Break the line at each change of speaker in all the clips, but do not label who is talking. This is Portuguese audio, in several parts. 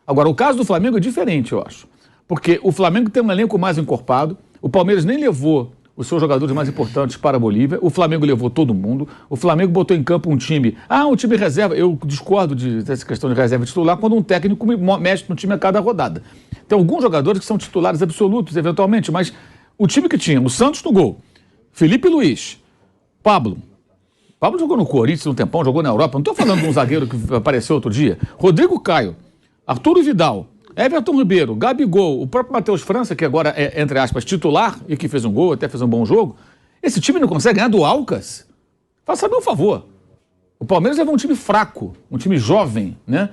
Agora, o caso do Flamengo é diferente, eu acho. Porque o Flamengo tem um elenco mais encorpado, o Palmeiras nem levou os seus jogadores mais importantes para a Bolívia, o Flamengo levou todo mundo, o Flamengo botou em campo um time reserva, eu discordo dessa questão de reserva titular quando um técnico mexe no time a cada rodada. Tem alguns jogadores que são titulares absolutos, eventualmente, mas o time que tinha, o Santos no gol, Felipe Luiz, Pablo jogou no Corinthians um tempão, jogou na Europa, não estou falando de um zagueiro que apareceu outro dia, Rodrigo Caio, Arturo Vidal, Everton Ribeiro, Gabigol, o próprio Matheus França, que agora é, entre aspas, titular e que fez um gol, até fez um bom jogo, esse time não consegue ganhar do Alcas? Faça-me um favor. O Palmeiras levou um time fraco, um time jovem, né?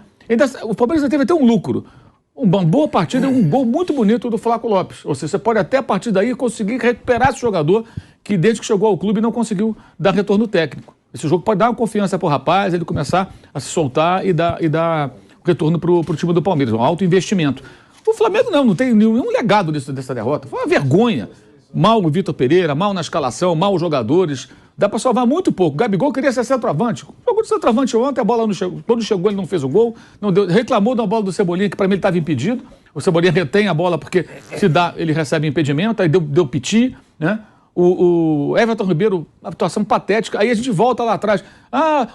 O Palmeiras teve até um lucro. Uma boa partida e um gol muito bonito do Flaco Lopes. Ou seja, você pode até a partir daí conseguir recuperar esse jogador que desde que chegou ao clube não conseguiu dar retorno técnico. Esse jogo pode dar uma confiança para o rapaz, ele começar a se soltar e dar retorno para o time do Palmeiras, um alto investimento. O Flamengo não tem nenhum legado dessa derrota. Foi uma vergonha. Mal o Vitor Pereira, mal na escalação, mal os jogadores. Dá para salvar muito pouco. O Gabigol queria ser centroavante. Jogou de centroavante ontem, a bola não chegou. Quando chegou ele não fez o gol. Não deu, reclamou da bola do Cebolinha, que para mim ele estava impedido. O Cebolinha retém a bola porque se dá, ele recebe impedimento. Aí deu piti, né? O Everton Ribeiro, uma atuação patética. Aí a gente volta lá atrás.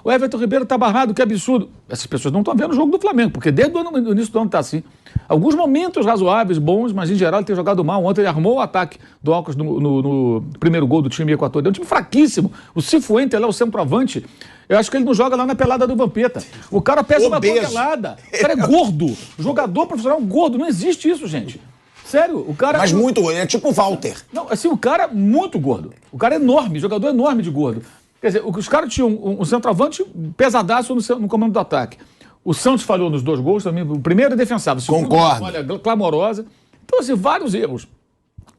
O Everton Ribeiro tá barrado, que absurdo. Essas pessoas não estão vendo o jogo do Flamengo, porque desde o início do ano tá assim. Alguns momentos razoáveis, bons, mas em geral ele tem jogado mal. Ontem ele armou o ataque do Alcas no primeiro gol do time equatoriano. É um time fraquíssimo. O Cifuente, lá, o centroavante, eu acho que ele não joga lá na pelada do Vampeta. O cara pesa uma tonelada. O cara é gordo. Jogador profissional gordo. Não existe isso, gente. Sério, o cara...
Mas muito gordo, é tipo o Walter.
Não, assim, o cara muito gordo. O cara é enorme, jogador enorme de gordo. Quer dizer, os caras tinham um centroavante pesadaço no comando do ataque. O Santos falhou nos 2 gols também. O primeiro é defensável.
Concordo.
Olha, clamorosa. Então, assim, vários erros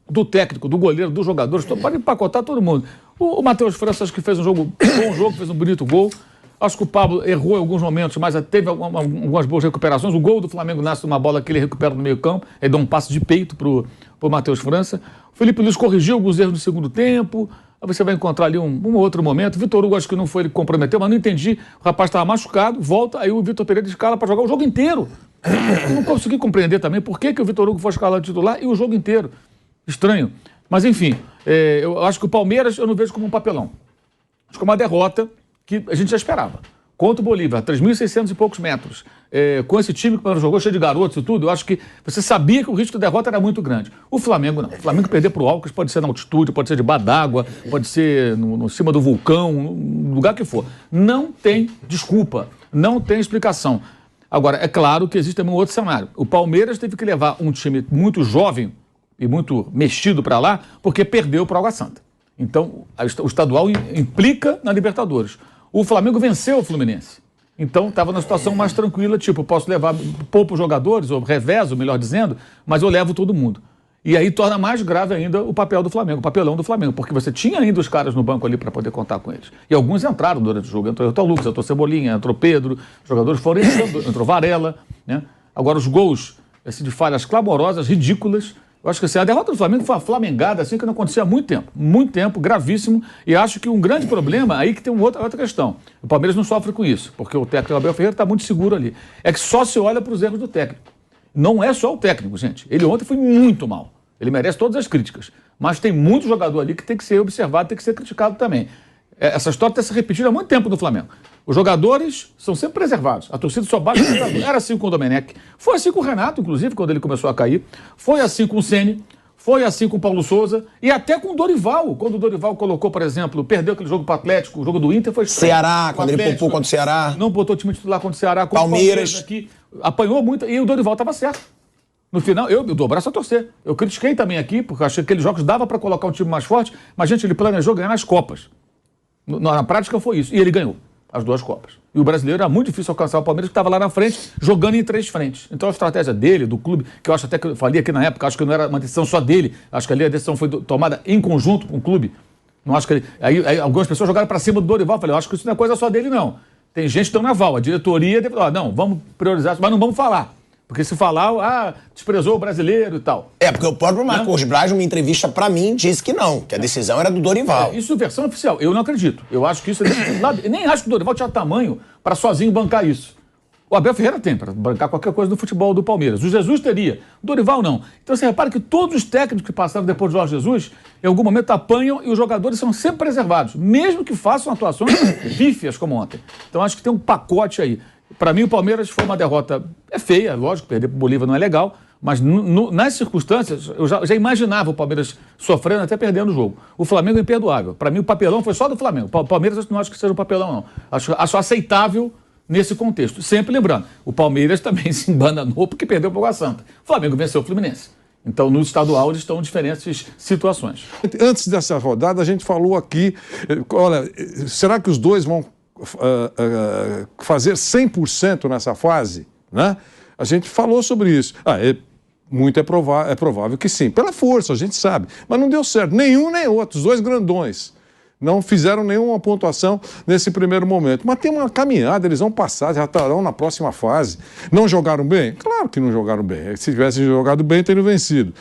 do técnico, do goleiro, dos jogadores. Pode empacotar todo mundo. O Matheus França, acho que fez um bom jogo, fez um bonito gol. Acho que o Pablo errou em alguns momentos, mas teve algumas boas recuperações. O gol do Flamengo nasce de uma bola que ele recupera no meio campo. Ele dá um passe de peito pro Matheus França. O Felipe Luiz corrigiu alguns erros no segundo tempo. Aí você vai encontrar ali um outro momento. O Vitor Hugo acho que não foi ele que comprometeu, mas não entendi. O rapaz estava machucado, volta, aí o Vitor Pereira escala para jogar o jogo inteiro. Eu não consegui compreender também por que o Vitor Hugo foi escalado titular e o jogo inteiro. Estranho. Mas enfim, eu acho que o Palmeiras eu não vejo como um papelão. Acho que é uma derrota que a gente já esperava. Contra o Bolívar, 3.600 e poucos metros. Com esse time que jogou cheio de garotos e tudo, eu acho que você sabia que o risco de derrota era muito grande. O Flamengo não. O Flamengo perder para o Alcas pode ser na altitude, pode ser debaixo d'água, pode ser no cima do vulcão, no lugar que for. Não tem desculpa, não tem explicação. Agora, é claro que existe também um outro cenário. O Palmeiras teve que levar um time muito jovem e muito mexido para lá, porque perdeu para o Água Santa. Então, o estadual implica na Libertadores. O Flamengo venceu o Fluminense. Então, estava numa situação mais tranquila, tipo, posso levar poucos jogadores, ou revezo, melhor dizendo, mas eu levo todo mundo. E aí torna mais grave ainda o papel do Flamengo, o papelão do Flamengo, porque você tinha ainda os caras no banco ali para poder contar com eles. E alguns entraram durante o jogo. Entrou o Lucas, entrou Cebolinha, entrou Pedro, os jogadores foram entrando, entrou Varela, né? Agora, os gols de falhas clamorosas, ridículas. Eu acho que assim, a derrota do Flamengo foi uma flamengada assim que não acontecia há muito tempo, gravíssimo, e acho que um grande problema, aí que tem outra questão. O Palmeiras não sofre com isso, porque o técnico Abel Ferreira está muito seguro ali. É que só se olha para os erros do técnico. Não é só o técnico, gente. Ele ontem foi muito mal. Ele merece todas as críticas. Mas tem muito jogador ali que tem que ser observado, tem que ser criticado também. Essa história está se repetindo há muito tempo no Flamengo. Os jogadores são sempre preservados. A torcida só bate no jogador. Era assim com o Domenech. Foi assim com o Renato, inclusive, quando ele começou a cair. Foi assim com o Ceni. Foi assim com o Paulo Souza. E até com o Dorival. Quando o Dorival colocou, por exemplo, perdeu aquele jogo para o Atlético, o jogo do Inter foi estranho.
Ceará, quando ele poupou contra o Ceará.
Não botou o time titular contra o Ceará.
Palmeiras.
Aqui, apanhou muito. E o Dorival estava certo. No final, eu dou o braço a torcer. Eu critiquei também aqui, porque eu achei que aqueles jogos dava para colocar um time mais forte, mas, gente, ele planejou ganhar as Copas. Na prática foi isso. E ele ganhou as 2 Copas. E o brasileiro era muito difícil alcançar o Palmeiras, que estava lá na frente, jogando em 3 frentes. Então a estratégia dele, do clube, que eu acho até que eu falei aqui na época, acho que não era uma decisão só dele, acho que ali a decisão foi tomada em conjunto com o clube. Não acho que ele... aí algumas pessoas jogaram para cima do Dorival. Eu falei, eu acho que isso não é coisa só dele, não. Tem gente que está na aval. A diretoria deve falar, não, vamos priorizar, mas não vamos falar. Porque se falar, desprezou o brasileiro e tal.
Porque o próprio Marcos Braz, numa entrevista pra mim, disse que não, que a decisão era do Dorival.
Isso é versão oficial. Eu não acredito. Eu acho que isso é desse lado. Eu nem acho que o Dorival tinha tamanho para sozinho bancar isso. O Abel Ferreira tem para bancar qualquer coisa no futebol do Palmeiras. O Jesus teria. O Dorival não. Então você repara que todos os técnicos que passaram depois do Jorge Jesus, em algum momento apanham e os jogadores são sempre preservados, mesmo que façam atuações pífias como ontem. Então acho que tem um pacote aí. Para mim o Palmeiras foi uma derrota feia, lógico, perder para o Bolívar não é legal, mas nas circunstâncias eu já imaginava o Palmeiras sofrendo até perdendo o jogo. O Flamengo é imperdoável. Para mim o papelão foi só do Flamengo. O Palmeiras eu não acho que seja um papelão não. Acho aceitável nesse contexto. Sempre lembrando, o Palmeiras também se embananou porque perdeu para o Água Santa. O Flamengo venceu o Fluminense. Então, no estadual, eles estão em diferentes situações.
Antes dessa rodada, a gente falou aqui, olha, será que os dois vão fazer 100% nessa fase? Né? A gente falou sobre isso. É provável que sim. Pela força, a gente sabe. Mas não deu certo. Nenhum nem outro. Os dois grandões. Não fizeram nenhuma pontuação nesse primeiro momento. Mas tem uma caminhada, eles vão passar, já estarão na próxima fase. Não jogaram bem? Claro que não jogaram bem. Se tivessem jogado bem, teriam vencido.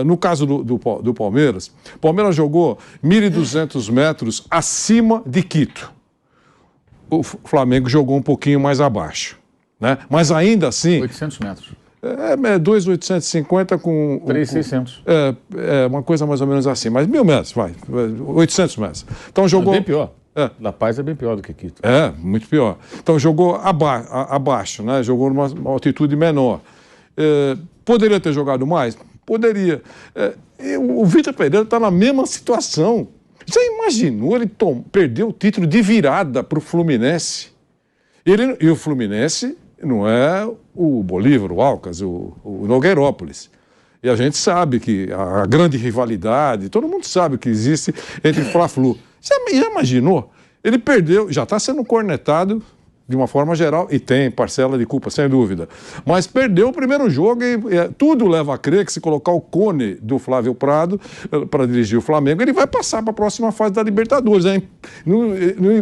No caso do Palmeiras, o Palmeiras jogou 1.200 metros acima de Quito. O Flamengo jogou um pouquinho mais abaixo. Né? Mas ainda assim...
800 metros.
2.850 com...
3.600.
Uma coisa mais ou menos assim. Mas 1.000 metros, 800 metros. Então jogou...
É bem pior. La Paz é bem pior do que Quito.
Muito pior. Então jogou abaixo, né? Jogou numa altitude menor. Poderia ter jogado mais? Poderia. O Vitor Pereira está na mesma situação. Você imaginou ele perder o título de virada para o Fluminense? E o Fluminense não é o Bolívar, o Alcas, o Nogueirópolis. E a gente sabe que a grande rivalidade, todo mundo sabe que existe entre Fla-Flu. Você já imaginou? Ele perdeu, já está sendo cornetado de uma forma geral, e tem parcela de culpa, sem dúvida. Mas perdeu o primeiro jogo e tudo leva a crer que se colocar o Cone do Flávio Prado para dirigir o Flamengo, ele vai passar para a próxima fase da Libertadores. Não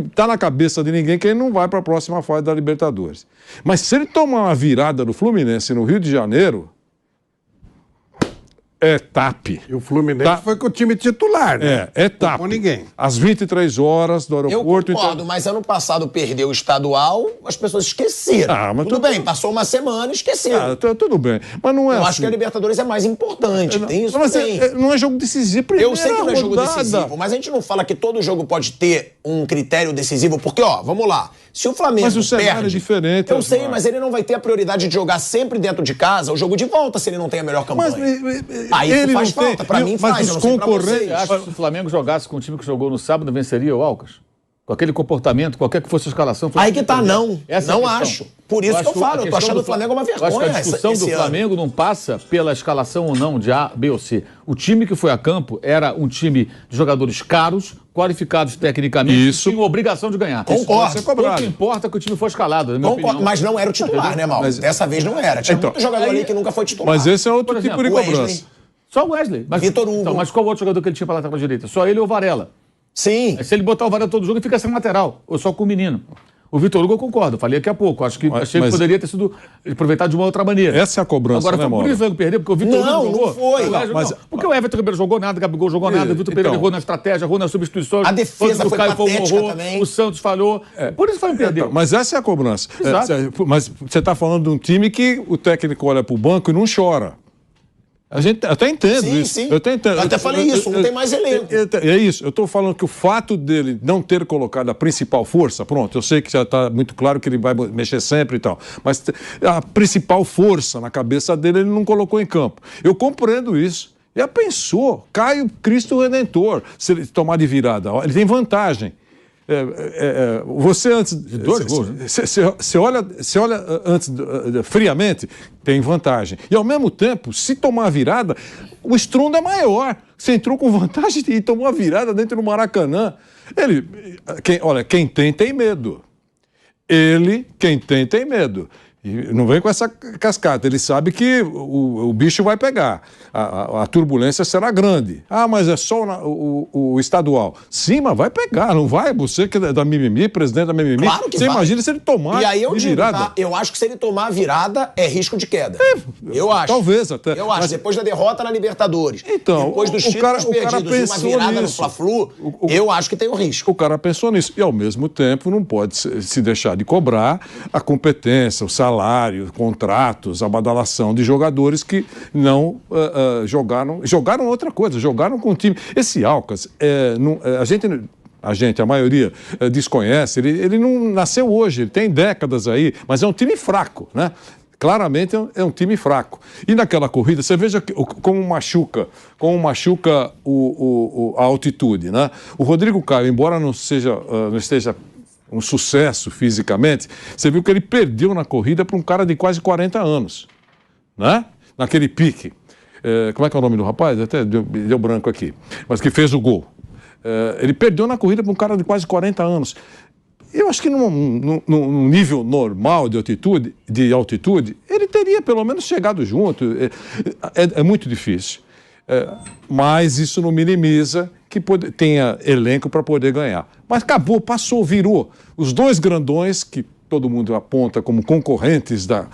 está na cabeça de ninguém que ele não vai para a próxima fase da Libertadores. Mas se ele tomar uma virada do Fluminense no Rio de Janeiro, é TAP.
E o Fluminense foi com o time titular, né?
É TAP.
Não com ninguém.
Às 23 horas do aeroporto.
Eu concordo, mas ano passado perdeu o estadual, as pessoas esqueceram.
Mas
tudo bem, passou uma semana e esqueceram.
Tudo bem. Mas não é
Eu acho que a Libertadores é mais importante. Tem isso também.
Não é jogo decisivo.
Eu sei que não é jogo decisivo, mas a gente não fala que todo jogo pode ter um critério decisivo, porque, vamos lá, se o Flamengo
Mas o cenário
perde,
é diferente.
eu sei, mas ele não vai ter a prioridade de jogar sempre dentro de casa o jogo de volta se ele não tem a melhor campanha. Aí isso faz falta, pra mim faz, eu não sei pra vocês.
Você acha que se o Flamengo jogasse com o time que jogou no sábado, venceria o Alcas? Com aquele comportamento, qualquer que fosse a escalação...
Aí que tá, não. Não
a
acho. Por isso que eu falo, eu tô achando o Flamengo uma vergonha.
Eu acho que a discussão do Flamengo não passa pela escalação ou não de A, B ou C. O time que foi a campo era um time de jogadores caros, qualificados tecnicamente,
isso.
que tinham obrigação de ganhar.
Concordo.
Pouco importa que o time for escalado, na minha opinião.
Mas não era o titular, né, Mauro? Dessa vez não era. Tinha muito jogador ali que nunca foi titular.
Mas esse é outro tipo de cobrança.
Só o Wesley.
Vitor Hugo.
Então, mas qual outro jogador que ele tinha para lateral direita? Só ele ou o Varela?
Sim.
Se ele botar o Varela todo jogo, ele fica sem lateral. Ou só com o menino. O Vitor Hugo eu concordo, falei daqui a pouco. Achei que poderia ter sido aproveitado de uma outra maneira.
Essa é a cobrança.
Agora, foi por isso que ele perdeu, porque o Vitor Hugo não jogou.
Não foi.
Porque o Everton Ribeiro jogou nada, o Gabigol jogou nada, o Vitor Pereira errou na estratégia, errou nas substituições.
A defesa foi patética também.
O Santos falhou. Por isso foi um perdeu.
Mas essa é a cobrança.
Exato.
Mas você está falando de um time que o técnico olha para o banco e não chora. Eu até entendo isso.
Sim.
Eu até
falei isso, não tem mais elenco.
É isso. Eu estou falando que o fato dele não ter colocado a principal força, pronto, eu sei que já está muito claro que ele vai mexer sempre e tal, mas a principal força na cabeça dele ele não colocou em campo. Eu compreendo isso. Já pensou? Cai o Cristo Redentor se ele tomar de virada. Ele tem vantagem. Você antes de 2 gols, você olha antes friamente, tem vantagem. E ao mesmo tempo, se tomar a virada, o estrondo é maior. Você entrou com vantagem e tomou a virada dentro do Maracanã. Quem tem medo. Quem tem medo. E não vem com essa cascata. Ele sabe que o bicho vai pegar. A turbulência será grande. Ah, mas é só o estadual. Sim, mas vai pegar, não vai? Você que é da mimimi, presidente da mimimi.
Claro que
você
vai.
imagina se ele tomar
e aí eu digo,
virada.
tá? Eu acho que se ele tomar a virada, é risco de queda. Eu acho.
Talvez até.
Eu acho. Depois da derrota na Libertadores,
então,
depois dos títulos perdidos e uma virada no Fla-Flu, eu acho que tem um risco.
O cara pensou nisso. E, ao mesmo tempo, não pode se deixar de cobrar a competência, o salário, contratos, a badalação de jogadores que não jogaram outra coisa, jogaram com o time. Esse Alcas, a maioria desconhece, ele não nasceu hoje, ele tem décadas aí, mas é um time fraco, né? Claramente é um time fraco. E naquela corrida, você veja como machuca a altitude, né? O Rodrigo Caio, embora não esteja um sucesso fisicamente, você viu que ele perdeu na corrida para um cara de quase 40 anos, né? Naquele pique. Como é que é o nome do rapaz? Até deu branco aqui. Mas que fez o gol. Ele perdeu na corrida para um cara de quase 40 anos. Eu acho que num nível normal de altitude, ele teria pelo menos chegado junto. É muito difícil. Mas isso não minimiza que tenha elenco para poder ganhar. Mas acabou, passou, virou. Os dois grandões, que todo mundo aponta como concorrentes da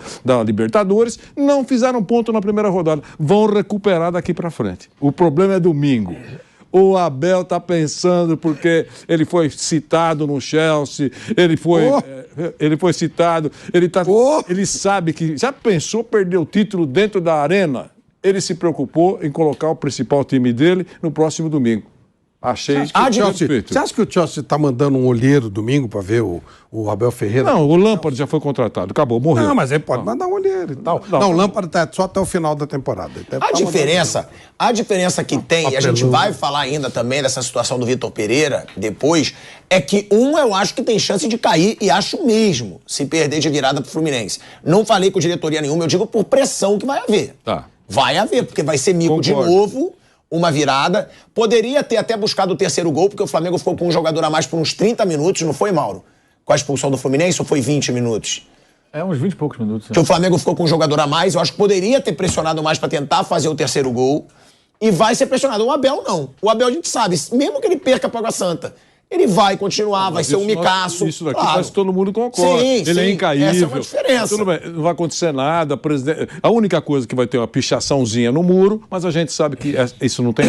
Libertadores, não fizeram ponto na primeira rodada. Vão recuperar daqui para frente. O problema é domingo. O Abel está pensando porque ele foi citado no Chelsea, ele foi citado, ele sabe que... Já pensou perder o título dentro da arena? Ele se preocupou em colocar o principal time dele no próximo domingo. Achei
Você acha que o Chelsea está mandando um olheiro domingo para ver o Abel Ferreira?
Não, o Lampard já foi contratado, acabou, morreu.
Não, mas ele pode mandar um olheiro e tal. Não, o Lampard está só até o final da temporada.
A diferença que tem, e a gente vai falar ainda também dessa situação do Vitor Pereira depois, é que eu acho que tem chance de cair, e acho mesmo, se perder de virada pro Fluminense. Não falei com diretoria nenhuma, eu digo por pressão que vai haver.
Tá.
Vai haver, porque vai ser mico de novo, uma virada. Poderia ter até buscado o terceiro gol, porque o Flamengo ficou com um jogador a mais por uns 30 minutos, não foi, Mauro? Com a expulsão do Fluminense, ou foi 20 minutos?
Uns 20 e poucos minutos.
Que o Flamengo ficou com um jogador a mais, eu acho que poderia ter pressionado mais para tentar fazer o terceiro gol. E vai ser pressionado. O Abel não. O Abel a gente sabe, mesmo que ele perca a Água Santa, ele vai continuar, vai ser um micaço.
Isso daqui quase todo mundo concorda. Ele é incaível.
Essa é uma diferença.
Tudo bem, não vai acontecer nada. A única coisa que vai ter uma pichaçãozinha no muro, mas a gente sabe que isso não tem...